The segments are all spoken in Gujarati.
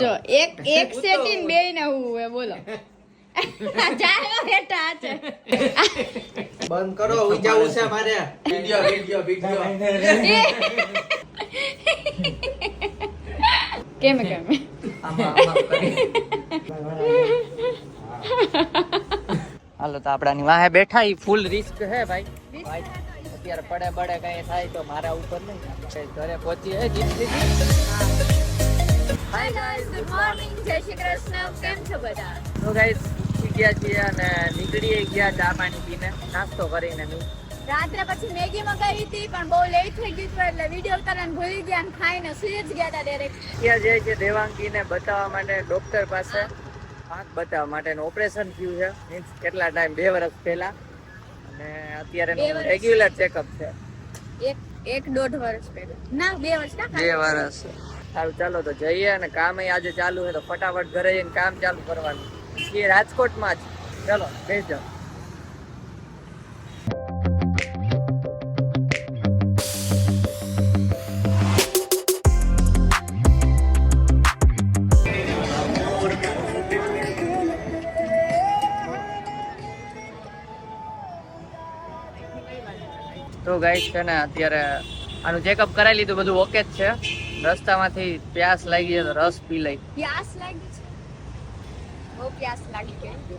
જો એક સેટિંગ બે ને હું બોલો જાય બેટા છે બંધ કરો ઉઈ જાવું છે મારે વિડિયો કેમ હાલો તો આપડાની વાહે બેઠા ઈ ફૂલ રિસ્ક હે ભાઈ અત્યારે પડે બડે કઈ થાય તો મારા ઉપર નહીં આપણે ઘરે પહોંચી હે જીતથી હાય ગાઈસ ગુડ મોર્નિંગ જય શ્રી કૃષ્ણ કેમ છો બધા તો ગાઈસ ગયા છીએ અને નીકળી ગયા ચા પાણી પીને નાસ્તો કરીને રાત્રે પછી મેગી મંગાવી હતી પણ બહુ લેટ થઈ ગયું હતું એટલે વિડિયો કરવાનું ભૂલી ગયા અને ખાઈને સુઈ જ ગયા હતા ડાયરેક્ટ ત્યાં જાય છે દેવાંગીને બતાવવા માટે ડોક્ટર પાસે આંખ બતાવવા માટેનું ઓપરેશન થયું છે મીન્સ કેટલા ટાઈમ 2 વર્ષ પહેલા અને અત્યારે રેગ્યુલર ચેકઅપ છે એક દોઢ વર્ષ પહેલા ના 2 વર્ષ ના 2 વર્ષ સારું ચાલો તો જઈએ અને કામ આજે ચાલુ છે તો ફટાફટ ઘરે જઈને કામ ચાલુ કરવાનું એ રાજકોટમાં જ ચલો બેસજો તો ગાઈસ છે ને અત્યારે આનું ચેકઅપ કરાવી લીધું બધું ઓકે જ છે રસ્તામાંથી પ્યાસ લાગી છે તો રસ પી લઈ પ્યાસ લાગી છે બહુ પ્યાસ લાગી ગઈ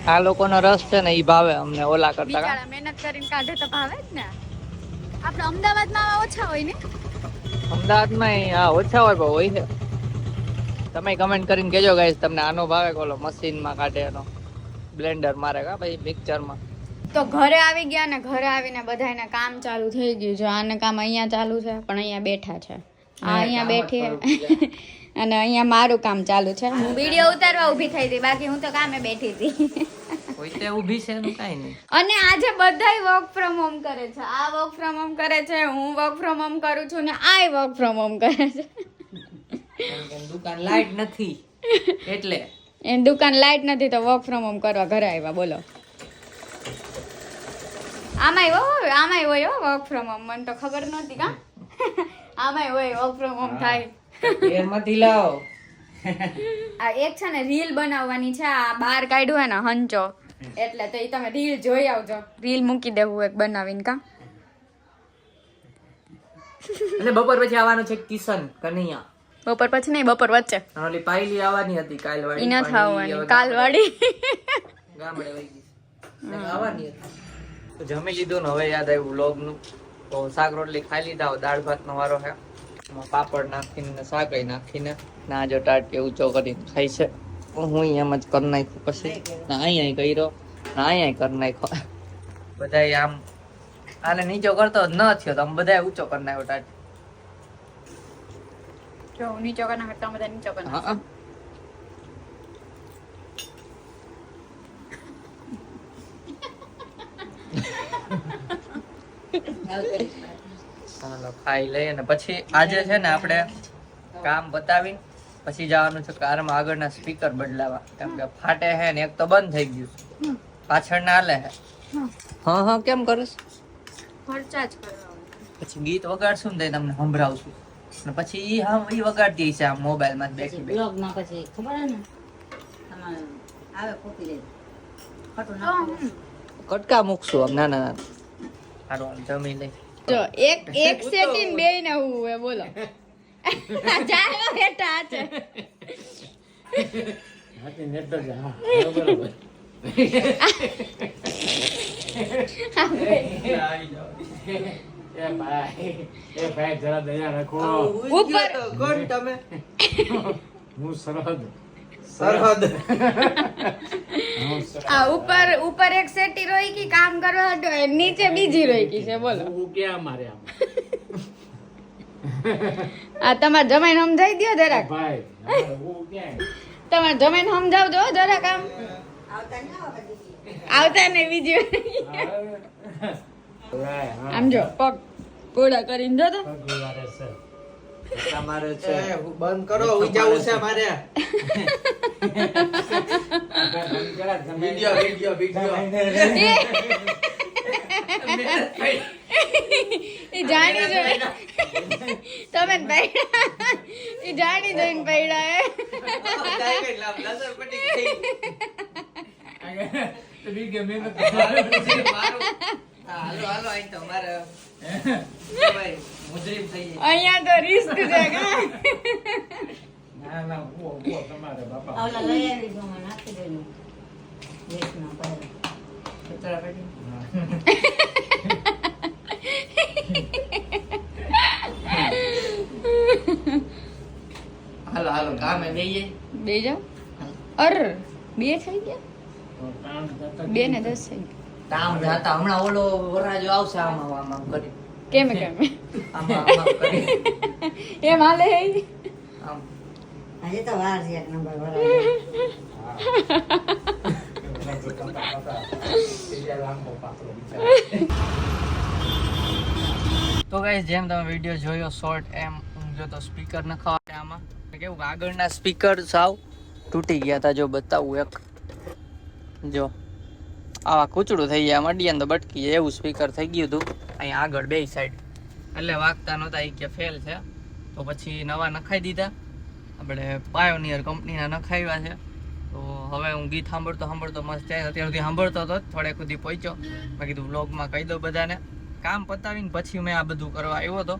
આ લોકોનો રસ છે ને ઈ ભાવે અમને ઓલા કરતા બિચારા મહેનત કરીને કાઢે તો ભાવે જ ને આપણે અમદાવાદમાં ઓછા હોય ને અમદાવાદમાં હા ઓછા હોય પણ હોય છે તમે કમેન્ટ કરીને કહેજો ગાઈસ તમને આનો ભાવે કોલો મશીનમાં કાઢે એનો બ્લેન્ડર મારે કા ભાઈ મિક્સરમાં તો ઘરે આવી ગયા ને ઘરે આવીને બધાને કામ ચાલુ થઈ ગયું છે આને કામ અહીંયા ચાલુ છે પણ અહીંયા બેઠા છે આ અહીંયા બેઠી અને અહીંયા મારું કામ ચાલુ છે હું વિડિયો ઉતારવા ઊભી થઈ હતી બાકી હું તો કામે બેઠી હતી કોઈ તે ઊભી છે એનું કાઈ નહીં અને આજે બધાય વર્ક ફ્રોમ હોમ કરે છે આ વર્ક ફ્રોમ હોમ કરે છે હું વર્ક ફ્રોમ હોમ કરું છું ને આય વર્ક ફ્રોમ હોમ કરે છે દુકાન લાઈટ નથી એટલે એની દુકાન લાઈટ નથી તો વર્ક ફ્રોમ હોમ કરવા ઘરે આવ્યા બોલો આમાંય હોય વર્ક ફ્રોમ હોમ મને તો ખબર નહોતી કા આમાંય હોય વર્ક ફ્રોમ હોમ થાય એમાંથી લાવો આ એક છે ને રીલ બનાવવાની છે આ બહાર કાઢ્યું હે ને હંચો એટલે તો ઈ તમે રીલ જોઈ આવજો રીલ મૂકી દેવું એક બનાવીને કા એટલે બપોર પછી આવવાનું છે કિશન કનૈયા બપોર પછી નહીં બપોર વચ્ચે ઓલી પાયલી આવવાની હતી કાલવાડી ઈ નથી આવવાની કાલવાડી ગામડે વઈ ગઈ આવવાની હતી તો જમી લીધું ને હવે યાદ આવ્યું વ્લોગ નું તો શાક રોટલી ખાઈ લીધા દાળ ભાત નો વારો છે પાપડ નાખીને શાક નાખીને ના જો ટાટ ઊંચો કરીને ખાઈ છે હું એમ જ કરી નાખ્યું પછી ના અહીંયા કર્યો ના અહીંયા કરી નાખ્યો બધા આમ આને નીચો કરતો જ ન થયો તો આમ બધા ઊંચો કરી નાખ્યો ટાટ જો નીચો કરના કરતા બધા નીચો કરના હા ચાલો ખાઈ લઈએ ને પછી આજે છે ને આપણે કામ બતાવી પછી જવાનું છે કારમાં આગળના સ્પીકર બદલાવા કેમ કે ફાટે છે ને એક તો બંધ થઈ ગયું પાછળ ના હાલે છે હા હા કેમ કરીશ ખર્ચા જ કરવા પછી ગીત વગાડશું ને તમને સંભળાવશું ને પછી ઈ વગાડતી છે આ મોબાઈલ માં બેઠી બ્લોગ માં પછી ખબર હે ને તમારે આવે કોપી લે ફટો ના કટકા મૂકશું આમ નાના નાના સારું જમી લઈ જો એક સેટિંગ બે ને હું બોલો જાય બેટા છે હાથી નેટ તો જા બરાબર એ ભાઈ જરા દયા રાખો ઉપર કોણ તમે હું સરહદ આ ઉપર એક સેટી રોઈ કી કામ કરવા હતો નીચે બીજી રોઈ કી છે બોલો હું ક્યાં મારે આમ આ તમાર જમાઈને સમજાઈ દયો જરાક ભાઈ હું ક્યાં તમાર જમાઈને સમજાવજો જરાક આમ આવતા ને બીજી આમ જો પગ ગોળા કરીને જો તો તમારે છે બંધ કરો ઉઈ જાવું છે મારે વિડિયો એ જાણી જોઈ તમે પૈડા એ જાણી જોઈને પૈડા હે અહીંયા તો રિસ્ક છે આવલા લઈ આવી જો મને નાખી દેનું વેચના પહેલા કચરા પેટી હાલો હાલો કામે જઈએ બે જાઓ અર બે થઈ ગયા 2 ને 10 થઈ ગયા કામ જાતા હમણાં ઓલો વરાજો આવશે આમાં આમાં કરી કેમ આમાં કરી એમ હાલે આમ આજે તો વાર છે એક નંબર ભરાય તો ગાઈસ જેમ તમે વિડિયો જોયો શોર્ટ એમ હું જો તો સ્પીકર નખાવા આમાં કેવું કે આગળના સ્પીકર સાવ તૂટી ગયા હતા જો બતાવું એક જો આવા કૂચડું થઈ ગયા મડિયાને તો બટકી એવું સ્પીકર થઈ ગયું હતું અહીં આગળ બે સાઈડ એટલે વાગતા નહોતા એ કે ફેલ છે તો પછી નવા નખાઈ દીધા આપણે પાયોનિયર કંપનીના નખાવ્યા છે તો હવે હું ગીત સાંભળતો મસ્ત જાય અત્યાર સુધી સાંભળતો હતો થોડેક સુધી પહોંચ્યો મેં કીધું વ્લોગમાં કહી દઉં બધાને કામ પતાવીને પછી મેં આ બધું કરવા આવ્યો હતો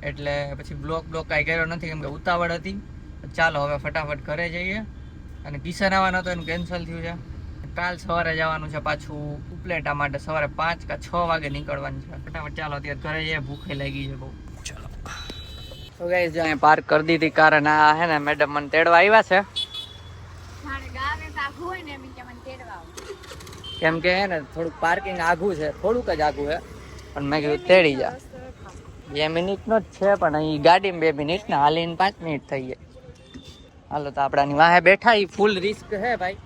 એટલે પછી બ્લોગ કાંઈ કર્યો નથી કેમ કે ઉતાવળ હતી ચાલો હવે ફટાફટ ઘરે જઈએ અને કિશન આવવાનો હતો એનું કેન્સલ થયું છે કાલ સવારે જવાનું છે પાછું ઉપલેટા માટે સવારે 5 કે 6 વાગે નીકળવાનું છે ફટાફટ ચાલો અત્યારે ઘરે જઈએ ભૂખે લાગી છે બહુ ચાલો તો ગાઈસ જો અહીં પાર્ક કરી દીધી કાર અને આ હે ને મેડમ મને તેડવા આવ્યા છે કેમ કે હે ને થોડુંક પાર્કિંગ આઘું છે થોડુંક જ આઘું છે પણ મેં કીધું તેડી જા 2 મિનિટનો જ છે પણ અહીં ગાડીમાં 2 મિનિટ ને હાલીને 5 મિનિટ થઈ ગઈ હાલો તો આપણાની વાહે બેઠા એ ફૂલ રિસ્ક હે ભાઈ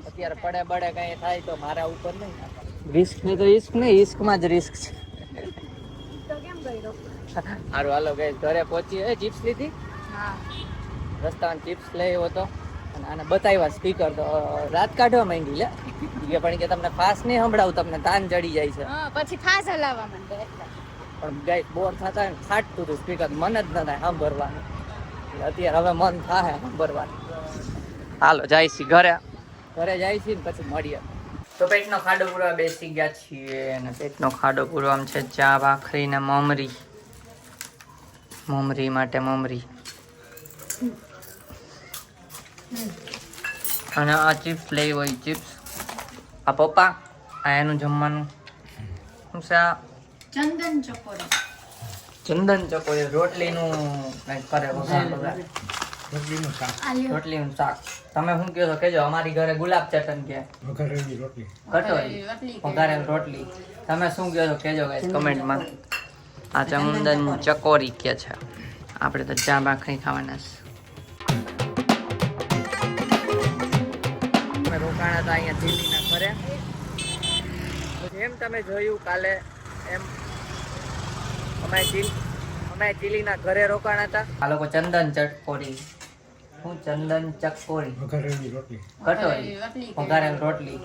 અત્યારે પડે બડે કઈ થાય તો મારા ઉપર નહીં રિસ્ક ને તો રિસ્ક નહીં રિસ્કમાં જ રિસ્ક છે સારું હાલો ગઈ ઘરે પહોંચી ચિપ્સ લીધી રસ્તામાં ચિપ્સ લઈ આવ્યો હતો અને આને બતાવ્યા સ્પીકર તો રાત કાઢવા માંડી લે કે પણ કે તમને ફાસ્ટ નહીં સંભળાવું તમને તાન ચડી જાય છે પછી ફાસ હલાવવા માંડે પણ ગાય બોર થતા હોય ને ફાટતું હતું સ્પીકર મન જ ન થાય સાંભળવાનું એટલે અત્યારે હવે મન થાય સાંભળવાનું હાલો જાય છે ઘરે જાય છે ને પછી મળીએ તો પેટનો ખાડો પૂરવા બેસી ગયા છીએ અને પેટનો ખાડો પૂરવામાં છે ચા ભાખરી ને મમરી માટે મમરી અને આ ચિપ્સ લઈ હોય ચિપ્સ આ પપ્પા આ એનું જમવાનું શું છે આ ચંદન ચકોરી રોટલીનું કંઈક કરે રોટલીનું શાક તમે શું કહો છો કેજો અમારી ઘરે ગુલાબ ચટન કે કટોરી વઘારેલી રોટલી તમે શું કહો છો કેજો ગાઈસ કમેન્ટમાં આ ચંદન ચકોરી કે છે આપણે તો ચા ભાખરી ખાવાના છે રોકાણા હતા અહીંયા દિલ્હીના ઘરે જેમ તમે જોયું કાલે એમ અમે દિલ્હીના ઘરે રોકાણા હતા આ લોકો ચંદન ચકોરી હું ચંદન ચકોરી કટોરી વઘારેલી રોટલી